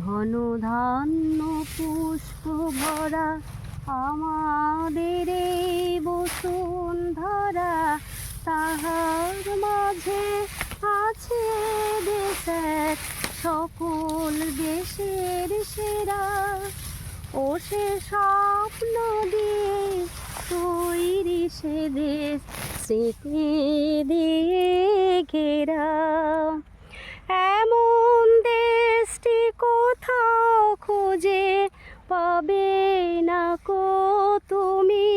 ধন ধান্য পুষ্প ভরা আমাদের এই বসুন্ধরা, তাহার মাঝে আছে দেশ এক সকল দেশের সেরা। ও সে স্বপ্ন দিয়ে তৈরি সে দেশ, স্মৃতি দিয়ে ঘেরা। এমন দেশটি কোথাও খুঁজে পাবে না কো তুমি,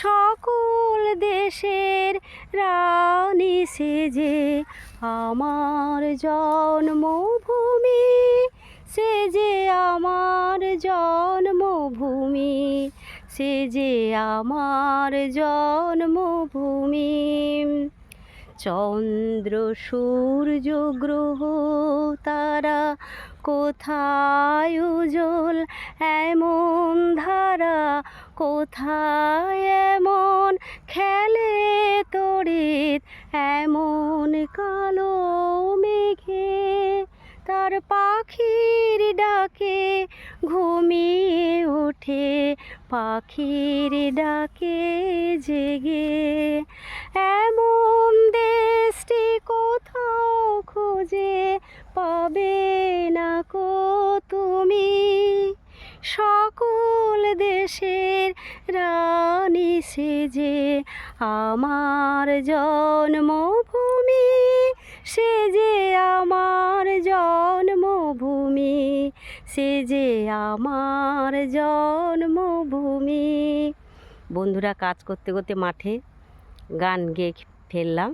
সকল দেশের রানী সেজে আমার জন্মভূমি, সে যে আমার জন্মভূমি, সে যে আমার জন্মভূমি। চন্দ্র সূর্য গ্রহ তারা কোথায় উজ্জ্বল এমন ধারা, কোথায় এমন খেলে তড়িৎ এমন কালো মেঘে। তার পাখির ডাকে ঘুমিয়ে ওঠে, পাখির ডাকে জেগে। এমন দেশটি কোথাও খুঁজে পাবে না কো তুমি, সকল দেশের রানী সেজে আমার জন্মভূমি, সে যে আমার জন্মভূমি, সে যে আমার জন্মভূমি। বন্ধুরা, কাজ করতে করতে মাঠে গান গেয়ে ফেললাম।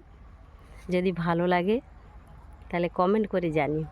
যদি ভালো লাগে তাহলে কমেন্ট করে জানিও।